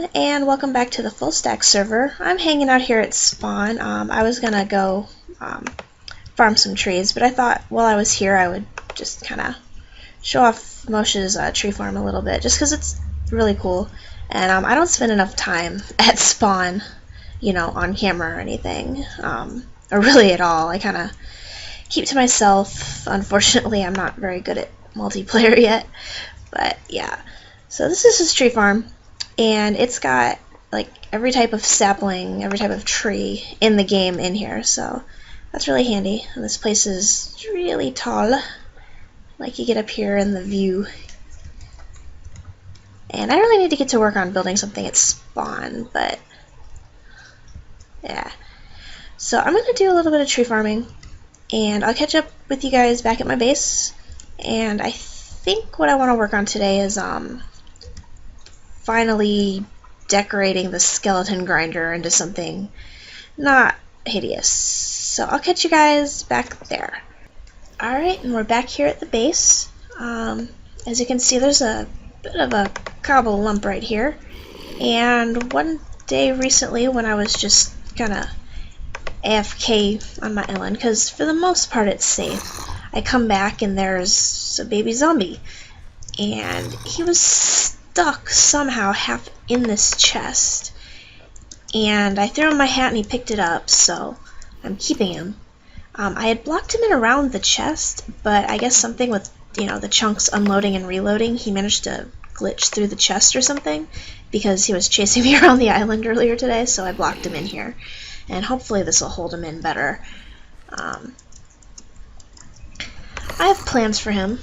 everyone, and welcome back to the FullStack server. I'm hanging out here at spawn. I was gonna go farm some trees, but I thought while I was here I would just kind of show off Moshe's tree farm a little bit, just because it's really cool. And I don't spend enough time at spawn, on camera or anything, or really at all. I kind of keep to myself. Unfortunately, I'm not very good at multiplayer yet, but yeah. So this is his tree farm, and it's got like every type of sapling, every type of tree in the game in here, so that's really handy. And this place is really tall, like you get up here in the view. And I really need to get to work on building something at spawn, but yeah. So I'm going to do a little bit of tree farming, and I'll catch up with you guys back at my base. And I think what I want to work on today is finally decorating the skeleton grinder into something not hideous. So I'll catch you guys back there. Alright, and we're back here at the base. As you can see, there's a bit of a cobble lump right here. And one day recently when I was just kind of AFK on my island, because for the most part it's safe, I come back and there's a baby zombie. And he was stuck somehow half in this chest, and I threw him my hat and he picked it up, so I'm keeping him. I had blocked him in around the chest, but I guess something with the chunks unloading and reloading, he managed to glitch through the chest or something, because he was chasing me around the island earlier today, so I blocked him in here, and hopefully this will hold him in better. I have plans for him.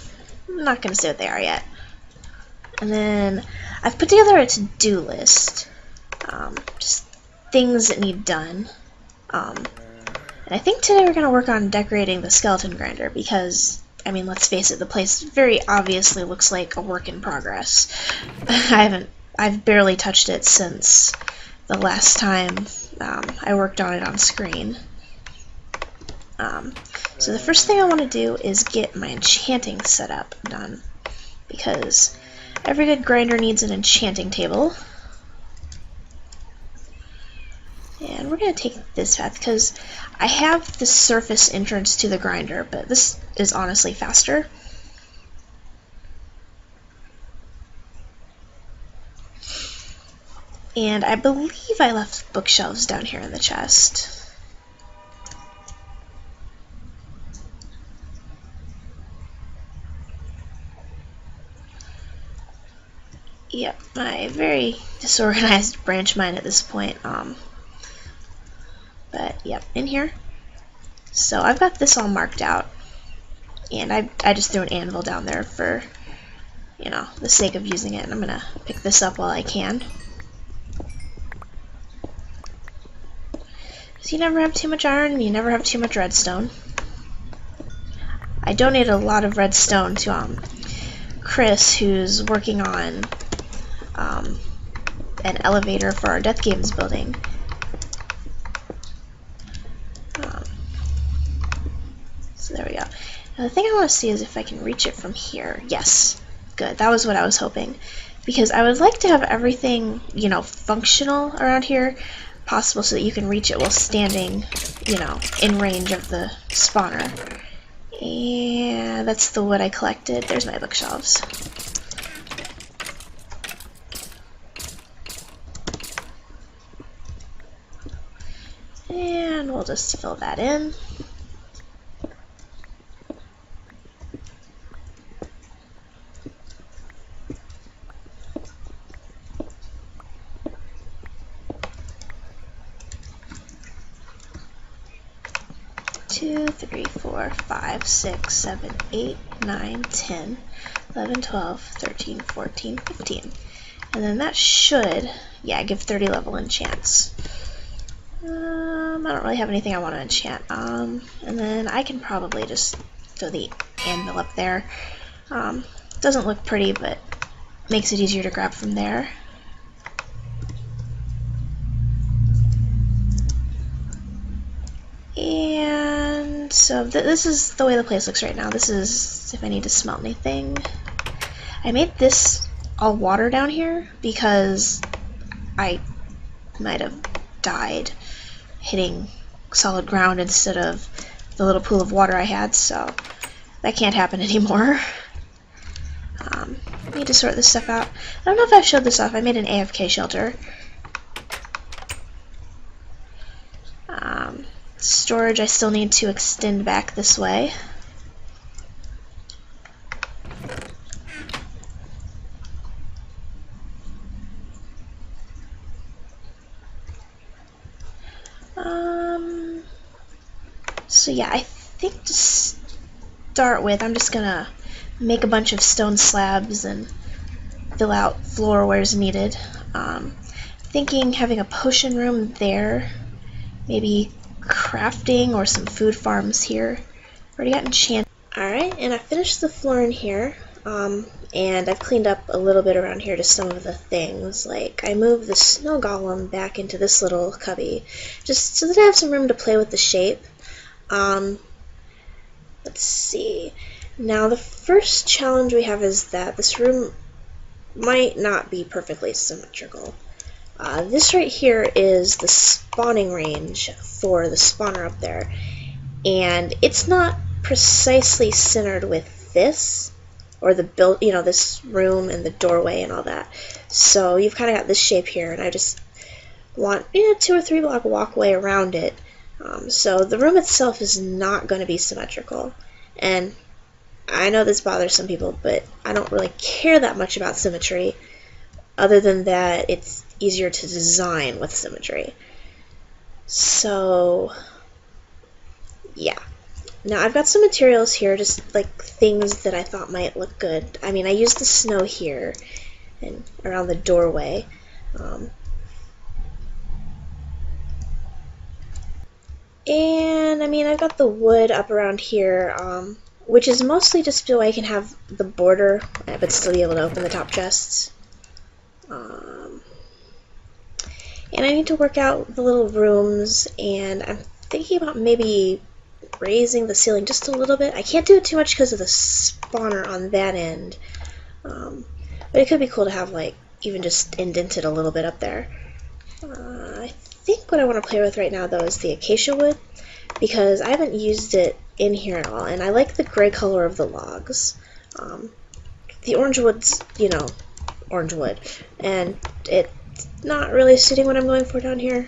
I'm not going to say what they are yet. And then I've put together a to-do list, just things that need done. And I think today we're going to work on decorating the skeleton grinder because, I mean, let's face it, the place very obviously looks like a work in progress. I've barely touched it since the last time I worked on it on screen. So the first thing I want to do is get my enchanting setup done, because every good grinder needs an enchanting table. And we're going to take this path because I have the surface entrance to the grinder, but this is honestly faster. And I believe I left bookshelves down here in the chest. Yep, my very disorganized branch mine at this point. But yep, in here. So I've got this all marked out, and I just threw an anvil down there for, the sake of using it. And I'm gonna pick this up while I can. So you never have too much iron, and you never have too much redstone. I donated a lot of redstone to Chris, who's working on an elevator for our Death Games building. So there we go. Now the thing I want to see is if I can reach it from here. Yes, good. That was what I was hoping, because I would like to have everything, functional around here, possible, so that you can reach it while standing, in range of the spawner. And that's the wood I collected. There's my bookshelves. And we'll just fill that in. Two, 3, 4, 5, 6, 7, 8, 9, 10, 11, 12, 13, 14, 15. And then that should, give 30 level enchants. I don't really have anything I want to enchant. And then I can probably just throw the anvil up there. Doesn't look pretty, but makes it easier to grab from there. And so this is the way the place looks right now. This is if I need to smelt anything. I made this all water down here because I might have died hitting solid ground instead of the little pool of water I had, so that can't happen anymore. I need to sort this stuff out. I don't know if I've showed this off. I made an AFK shelter. Storage I still need to extend back this way. So yeah, I think to start with, I'm just gonna make a bunch of stone slabs and fill out floor where's needed. Thinking having a potion room there, maybe crafting or some food farms here. Already got enchanted. Alright, and I finished the floor in here, and I've cleaned up a little bit around here to some of the things. Like, I moved the snow golem back into this little cubby, just so that I have some room to play with the shape. Let's see. Now, the first challenge we have is that this room might not be perfectly symmetrical. This right here is the spawning range for the spawner up there, and it's not precisely centered with this, or the this room and the doorway and all that. So you've kind of got this shape here, and I just want 2 or 3 block walkway around it. So the room itself is not going to be symmetrical, and I know this bothers some people, but I don't really care that much about symmetry, other than that it's easier to design with symmetry. So yeah. Now I've got some materials here, just like things that I thought might look good. I mean, I used the snow here and around the doorway. And I mean, I've got the wood up around here, which is mostly just so I can have the border, but still be able to open the top chests. And I need to work out the little rooms, and I'm thinking about maybe raising the ceiling just a little bit. I can't do it too much because of the spawner on that end, but it could be cool to have, like, even just indented a little bit up there. I think what I want to play with right now, though, is the acacia wood, because I haven't used it in here at all, and I like the gray color of the logs. The orange wood's, orange wood, and it's not really suiting what I'm going for down here.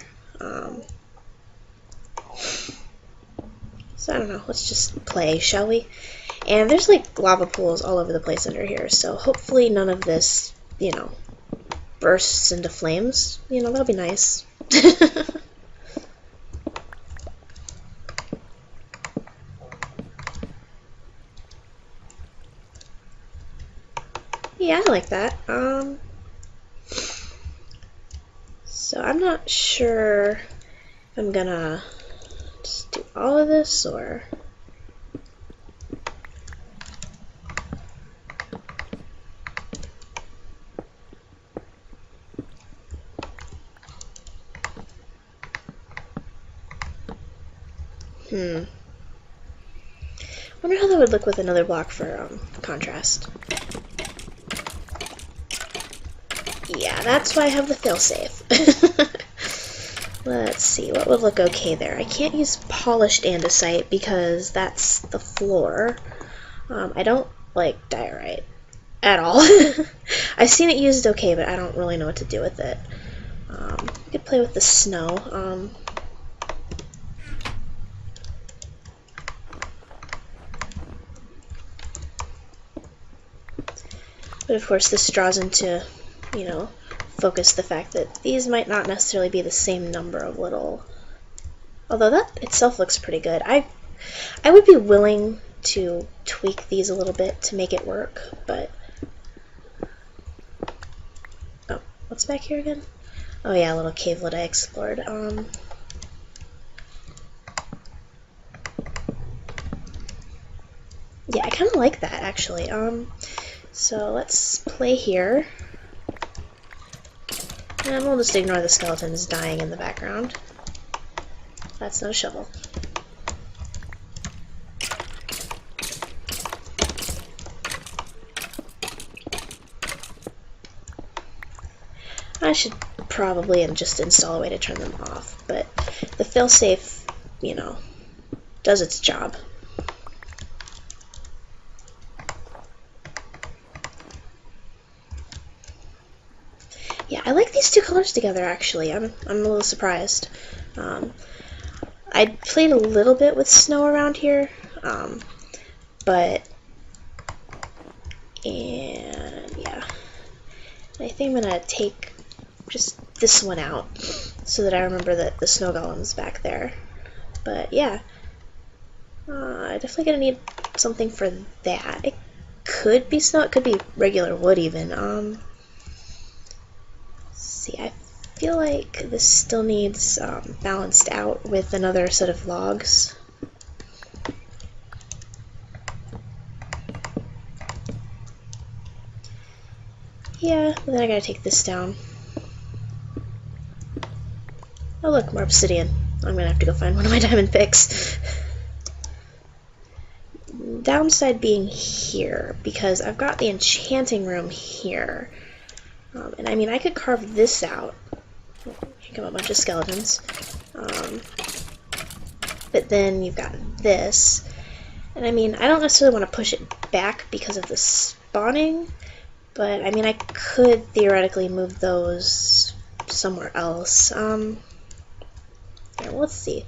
So I don't know, let's just play, shall we? And there's like lava pools all over the place under here, so hopefully none of this, bursts into flames. That'll be nice. Yeah, I like that. So I'm not sure if I'm gonna just do all of this or... Wonder how that would look with another block for contrast. Yeah, that's why I have the failsafe. Let's see, what would look okay there? I can't use polished andesite because that's the floor. I don't like diorite at all. I've seen it used okay, but I don't really know what to do with it. I could play with the snow. But of course this draws into, focus the fact that these might not necessarily be the same number of little... Although that itself looks pretty good. I would be willing to tweak these a little bit to make it work, but... Oh, what's back here again? Oh yeah, a little cavelet I explored. Yeah, I kind of like that, actually. So let's play here. And we'll just ignore the skeletons dying in the background. That's no shovel. I should probably just install a way to turn them off, but the failsafe, you know, does its job. Yeah, I like these two colors together, actually. I'm a little surprised. I played a little bit with snow around here, but, and yeah. I think I'm going to take just this one out so that I remember that the snow golem's back there. But yeah, definitely going to need something for that. It could be snow, it could be regular wood even. Let's see, I feel like this still needs balanced out with another set of logs. Yeah, but then I gotta take this down. Oh look, more obsidian. I'm gonna have to go find one of my diamond picks. Downside being here, because I've got the enchanting room here. And I mean, I could carve this out. Here come a bunch of skeletons. But then you've got this. And I mean, I don't necessarily want to push it back because of the spawning, but I mean, I could theoretically move those somewhere else. Yeah, well, let's see.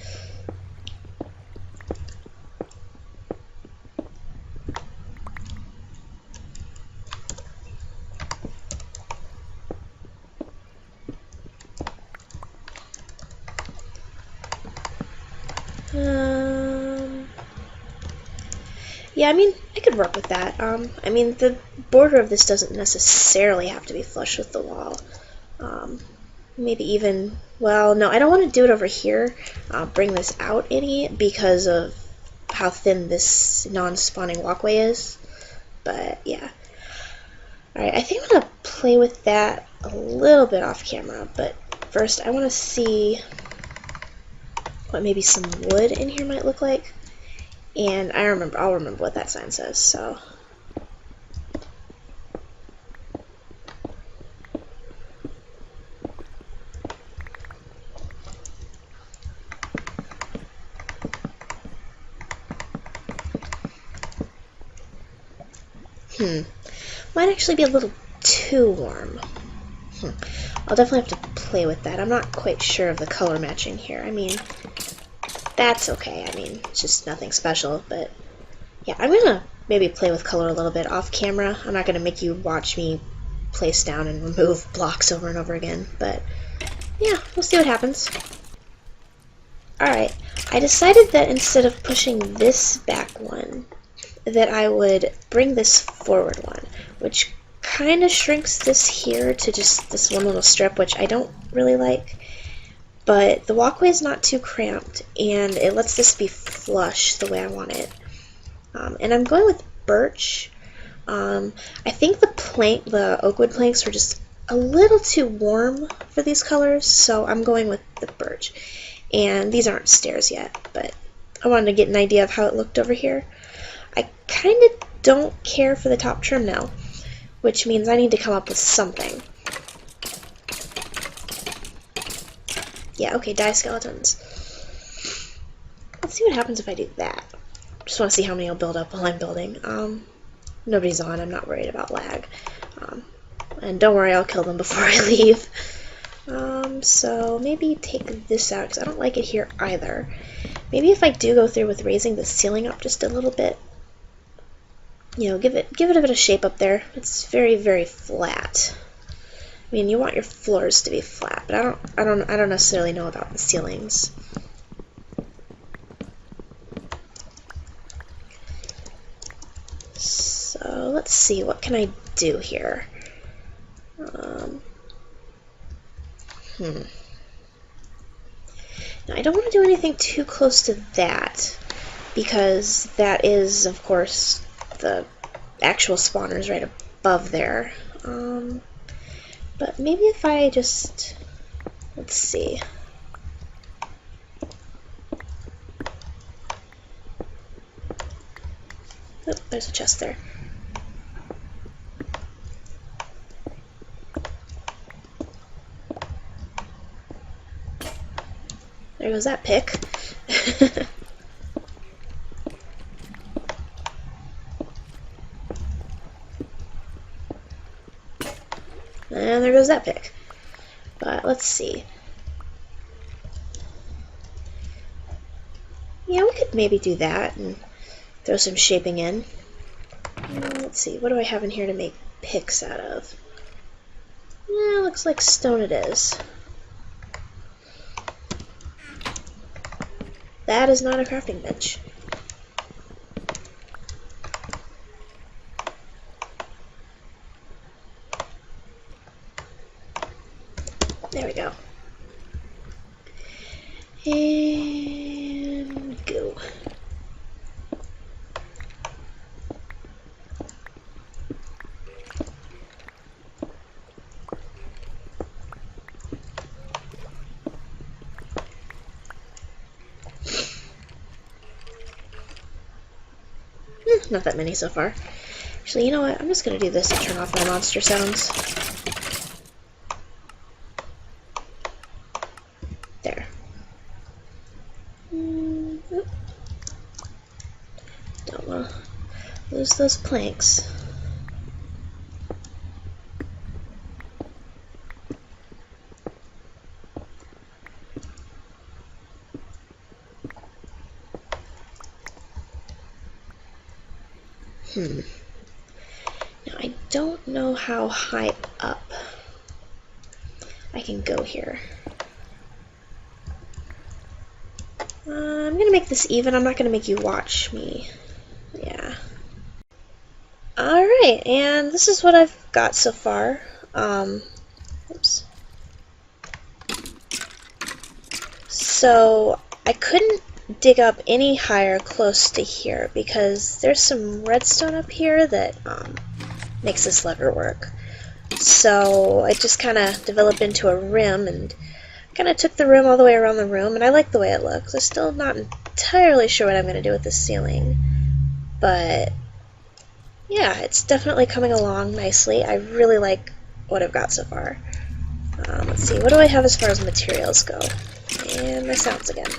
Yeah, I mean, I could work with that. I mean, the border of this doesn't necessarily have to be flush with the wall. Maybe even, well, no, I don't want to do it over here, bring this out any, because of how thin this non-spawning walkway is. But, yeah. Alright, I think I'm going to play with that a little bit off camera, but first I want to see what maybe some wood in here might look like. And I'll remember what that sign says, so. Might actually be a little too warm. I'll definitely have to play with that. I'm not quite sure of the color matching here. I mean, that's okay. I mean, it's just nothing special, but yeah, I'm gonna maybe play with color a little bit off camera. I'm not gonna make you watch me place down and remove blocks over and over again, but yeah, we'll see what happens. Alright, I decided that instead of pushing this back one, that I would bring this forward one, which kind of shrinks this here to just this one little strip, which I don't really like. But the walkway is not too cramped, and it lets this be flush the way I want it. And I'm going with birch. I think the oak wood planks were just a little too warm for these colors, so I'm going with the birch. And these aren't stairs yet, but I wanted to get an idea of how it looked over here. I kind of don't care for the top trim now, which means I need to come up with something. Yeah, okay, die skeletons. Let's see what happens if I do that. Just want to see how many will build up while I'm building. Nobody's on, I'm not worried about lag. And don't worry, I'll kill them before I leave. So maybe take this out, because I don't like it here either. Maybe if I do go through with raising the ceiling up just a little bit, you know, give it a bit of shape up there. It's very, very flat. I mean, you want your floors to be flat, but I don't necessarily know about the ceilings. So let's see, what can I do here? Now, I don't want to do anything too close to that, because that is, of course, the actual spawners right above there. But maybe if I just, let's see. Oh, there's a chest there. There goes that pick. And there goes that pick. But let's see. Yeah, we could maybe do that and throw some shaping in. Let's see, what do I have in here to make picks out of? Yeah, looks like stone it is. That is not a crafting bench. There we go. And go. Not that many so far. Actually, you know what? I'm just going to do this to turn off my monster sounds. There. Don't want to lose those planks. Now, I don't know how high up I can go here. I'm going to make this even. I'm not going to make you watch me. Yeah. Alright, and this is what I've got so far. Oops. So, I couldn't dig up any higher close to here because there's some redstone up here that makes this lever work. So I just kind of developed into a rim and kind of took the rim all the way around the room, and I like the way it looks. I'm still not entirely sure what I'm going to do with this ceiling, but yeah, it's definitely coming along nicely. I really like what I've got so far. Let's see, what do I have as far as materials go? And my sounds again.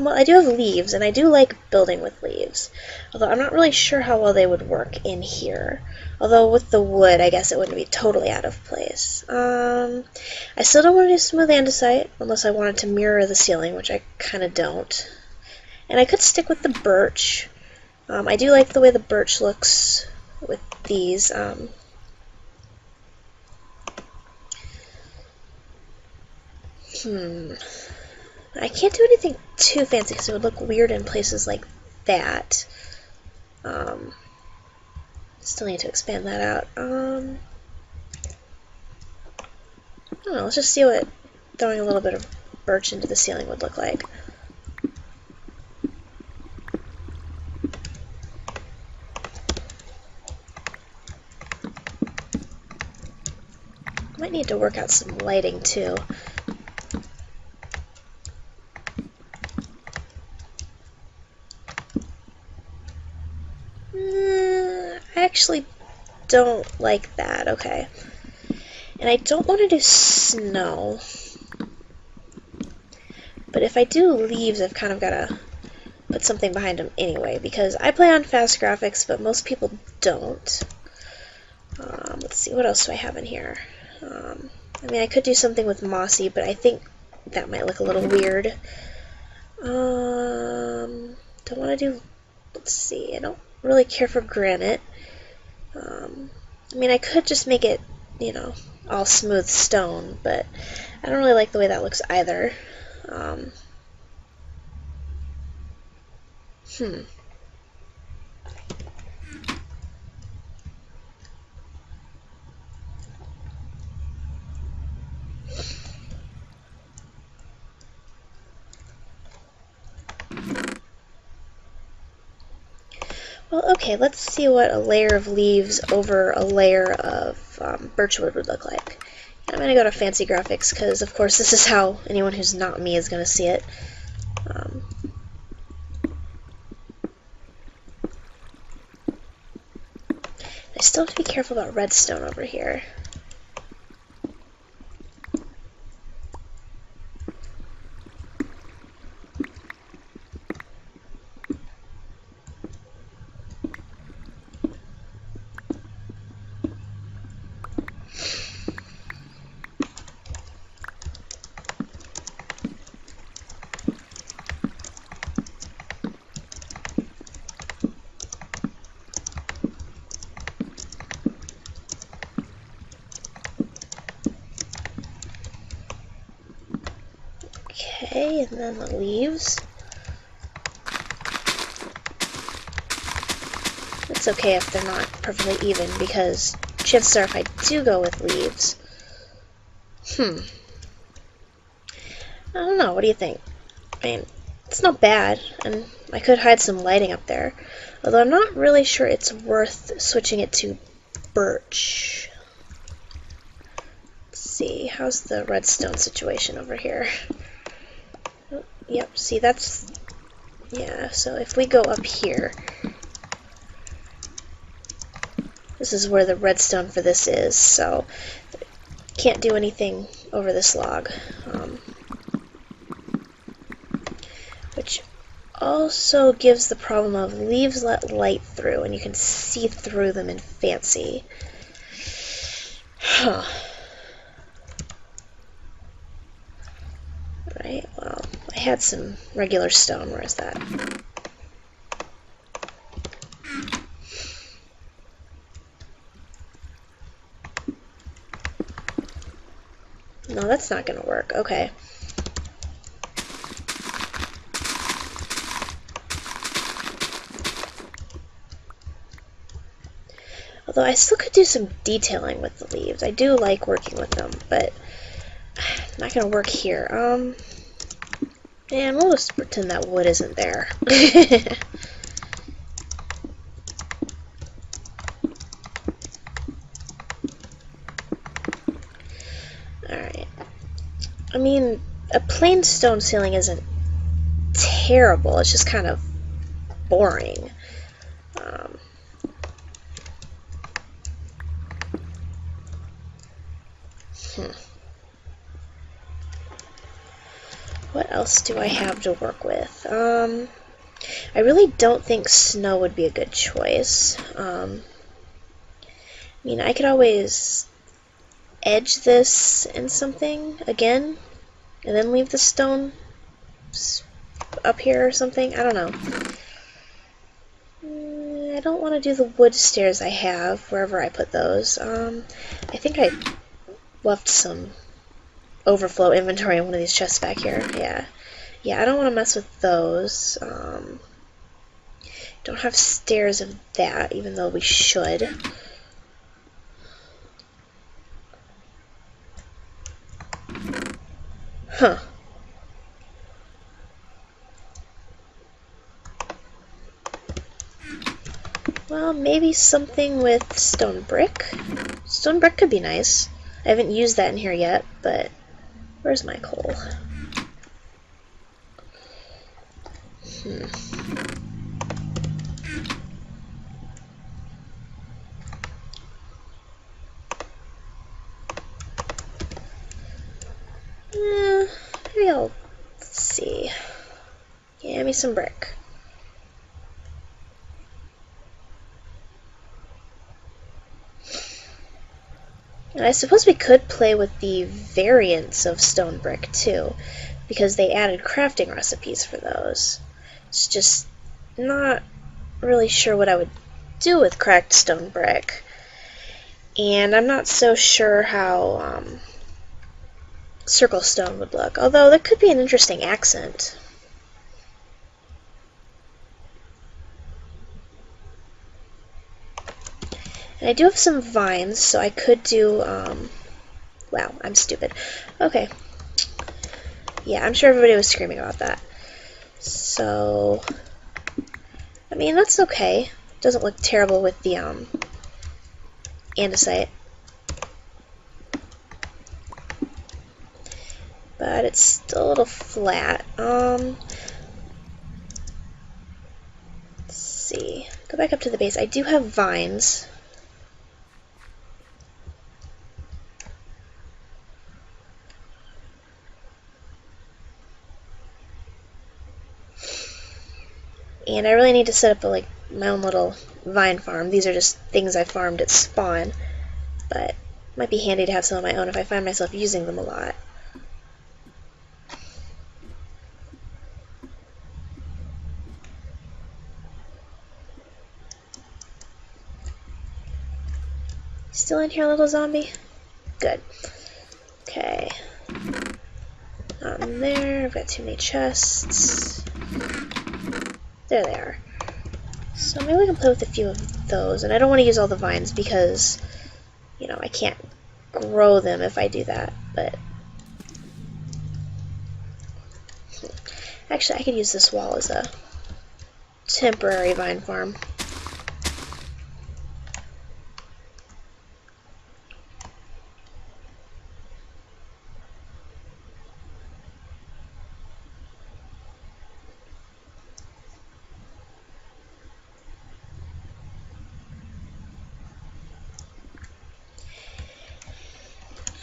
Well, I do have leaves, and I do like building with leaves. Although I'm not really sure how well they would work in here. Although with the wood, I guess it wouldn't be totally out of place. I still don't want to do smooth andesite, unless I wanted to mirror the ceiling, which I kind of don't. And I could stick with the birch. I do like the way the birch looks with these. I can't do anything too fancy because it would look weird in places like that. Still need to expand that out. I don't know, let's just see what throwing a little bit of birch into the ceiling would look like. Might need to work out some lighting too. I actually don't like that, okay. And I don't want to do snow. But if I do leaves, I've kind of got to put something behind them anyway, because I play on fast graphics, but most people don't. Let's see, what else do I have in here? I mean, I could do something with mossy, but I think that might look a little weird. Don't want to do, let's see, I don't really care for granite. I mean, I could just make it, you know, all smooth stone, but I don't really like the way that looks either. Well, okay, let's see what a layer of leaves over a layer of birchwood would look like. And I'm going to go to fancy graphics because, of course, this is how anyone who's not me is going to see it. I still have to be careful about redstone over here. Okay, and then the leaves. It's okay if they're not perfectly even, because chances are if I do go with leaves... I don't know, what do you think? I mean, it's not bad, and I could hide some lighting up there. Although I'm not really sure it's worth switching it to birch. Let's see, how's the redstone situation over here? Oh, yep, see that's... yeah, so if we go up here... this is where the redstone for this is, so can't do anything over this log. Which also gives the problem of leaves let light through, and you can see through them in fancy. Huh. Right, well, I had some regular stone. Where is that? No, that's not gonna work. Okay. Although I still could do some detailing with the leaves. I do like working with them, but not gonna work here. And we'll just pretend that wood isn't there. Alright. I mean, a plain stone ceiling isn't terrible, it's just kind of boring. What else do I have to work with? I really don't think snow would be a good choice. I mean, I could always edge this in something again, and then leave the stone up here or something. I don't know. I don't want to do the wood stairs I have, wherever I put those. I think I left some overflow inventory in one of these chests back here. Yeah, I don't want to mess with those. Don't have stairs of that, even though we should. Huh. Well, maybe something with stone brick. Stone brick could be nice. I haven't used that in here yet, but where's my coal? Maybe I'll see. Give me some brick. And I suppose we could play with the variants of stone brick too, because they added crafting recipes for those. It's just not really sure what I would do with cracked stone brick. And I'm not so sure how circle stone would look, although that could be an interesting accent. And I do have some vines, so I could do, wow, I'm stupid. Okay. Yeah, I'm sure everybody was screaming about that. So, I mean, that's okay. Doesn't look terrible with the, andesite. But it's still a little flat. Let's see. Go back up to the base. I do have vines. And I really need to set up my own little vine farm. These are just things I farmed at spawn, but it might be handy to have some of my own if I find myself using them a lot. Still in here, little zombie? Good. Okay. one there. I've got too many chests. There they are. So maybe we can play with a few of those. And I don't want to use all the vines because, you know, I can't grow them if I do that. But actually, I could use this wall as a temporary vine farm.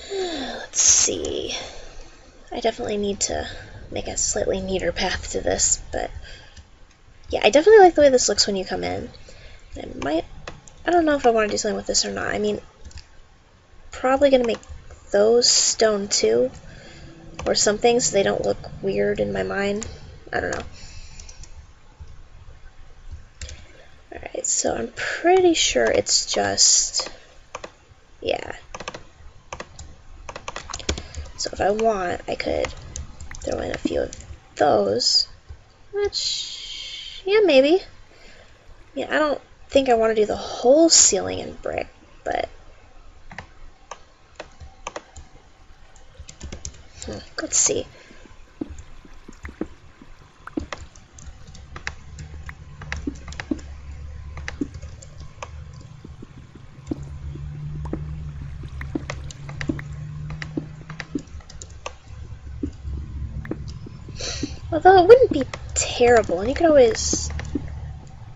Let's see. I definitely need to make a slightly neater path to this, but yeah, I definitely like the way this looks when you come in. I don't know if I want to do something with this or not. I mean, probably going to make those stone too, or something, so they don't look weird in my mind. I don't know. Alright, so I'm pretty sure it's just, yeah. So if I want, I could throw in a few of those, which, yeah, maybe. Yeah, I don't think I want to do the whole ceiling in brick, but let's see. Although it wouldn't be terrible, and you could always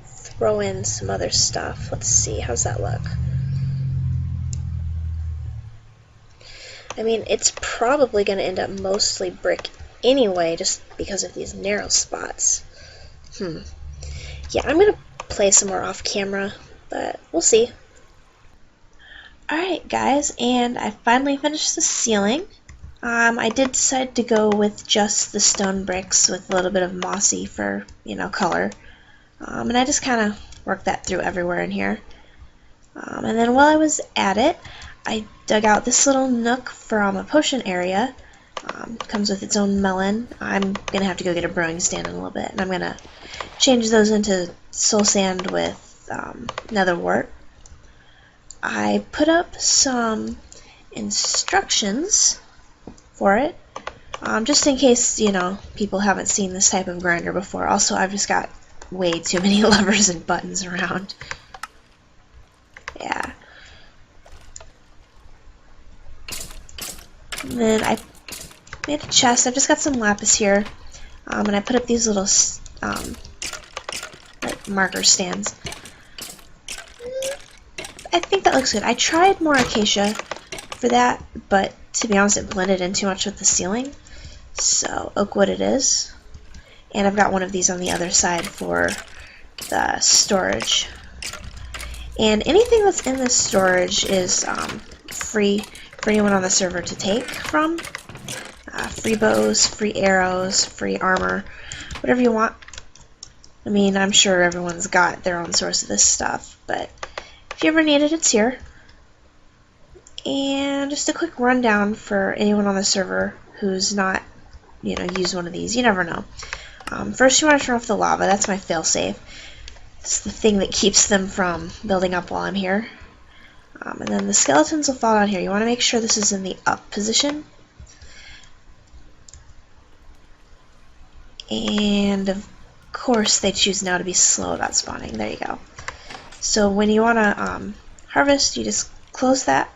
throw in some other stuff. Let's see, how's that look? I mean, it's probably going to end up mostly brick anyway, just because of these narrow spots. Yeah, I'm going to play some more off camera, but we'll see. Alright guys, and I finally finished the ceiling. I did decide to go with just the stone bricks with a little bit of mossy for, you know, color. And I just kind of worked that through everywhere in here. And then while I was at it, I dug out this little nook from a potion area. Comes with its own melon. I'm going to have to go get a brewing stand in a little bit, and I'm going to change those into soul sand with nether wart. I put up some instructions for it, just in case, you know, people haven't seen this type of grinder before. Also, I've just got way too many levers and buttons around. Yeah. And then I made a chest. I've just got some lapis here, and I put up these little like marker stands. I think that looks good. I tried more acacia for that, but to be honest, it blended in too much with the ceiling. So oak wood it is. And I've got one of these on the other side for the storage. And anything that's in this storage is free for anyone on the server to take from. Free bows, free arrows, free armor, whatever you want. I mean, I'm sure everyone's got their own source of this stuff, but if you ever need it, it's here. And just a quick rundown for anyone on the server who's not, you know, used one of these. You never know. First, you want to turn off the lava. That's my failsafe. It's the thing that keeps them from building up while I'm here. And then the skeletons will fall down here. You want to make sure this is in the up position. And of course, they choose now to be slow about spawning. There you go. So when you want to harvest, you just close that,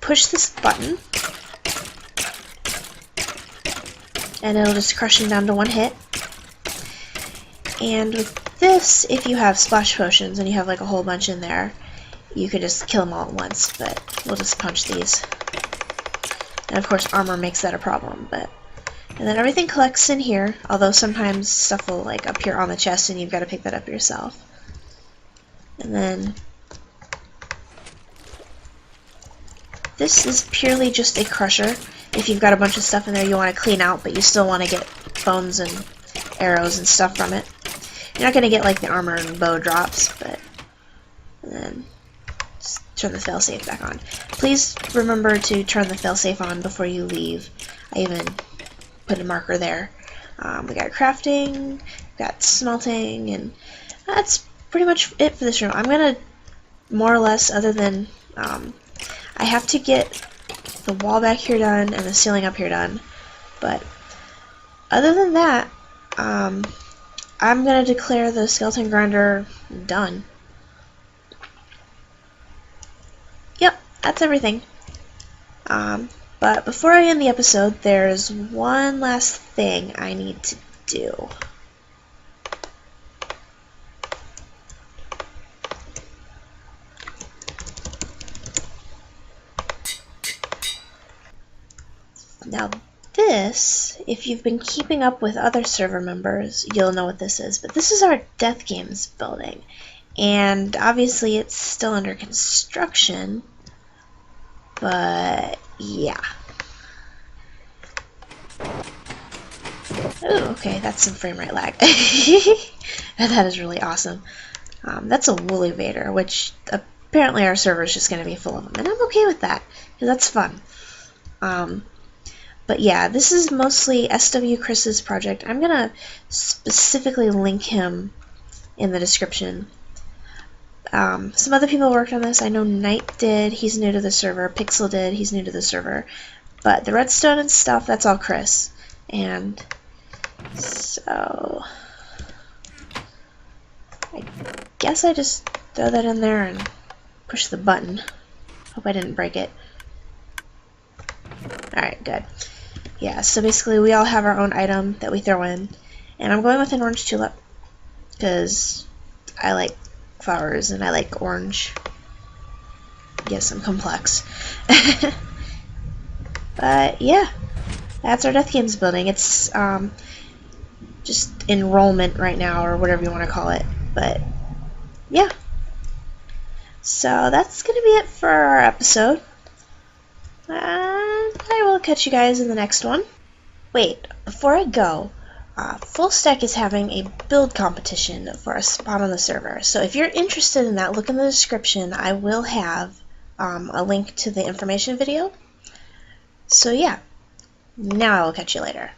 push this button, and it'll just crush them down to one hit. And with this, if you have splash potions and you have like a whole bunch in there, you could just kill them all at once, but we'll just punch these. And of course armor makes that a problem, but and then everything collects in here, although sometimes stuff will like appear on the chest and you've got to pick that up yourself. And then this is purely just a crusher. If you've got a bunch of stuff in there you want to clean out, but you still want to get bones and arrows and stuff from it. You're not going to get like the armor and bow drops, but and then just turn the failsafe back on. Please remember to turn the failsafe on before you leave. I even put a marker there. We got crafting, we got smelting, and that's pretty much it for this room. I'm gonna more or less, other than I have to get the wall back here done and the ceiling up here done, but other than that, I'm gonna declare the skeleton grinder done. Yep, that's everything. But before I end the episode, there's one last thing I need to do. Now this, if you've been keeping up with other server members, you'll know what this is, but this is our Death Games building, and obviously it's still under construction, but yeah. Oh, okay, that's some frame rate lag. That is really awesome. That's a wool evader, which apparently our server is just going to be full of them, and I'm okay with that, because that's fun. But yeah, this is mostly SW Chris's project. I'm going to specifically link him in the description. Some other people worked on this. I know Knight did, he's new to the server. Pixel did, he's new to the server. But the redstone and stuff, that's all Chris. And so I guess I just throw that in there and push the button. Hope I didn't break it. Alright, good. Yeah, so basically we all have our own item that we throw in. And I'm going with an orange tulip because I like flowers and I like orange. Yes, I'm complex. But yeah, that's our Death Games building. It's just enrollment right now, or whatever you want to call it. But yeah, so that's gonna be it for our episode. I will catch you guys in the next one. Wait, before I go, FullStack is having a build competition for a spot on the server. So if you're interested in that, look in the description. I will have a link to the information video. So yeah, now I will catch you later.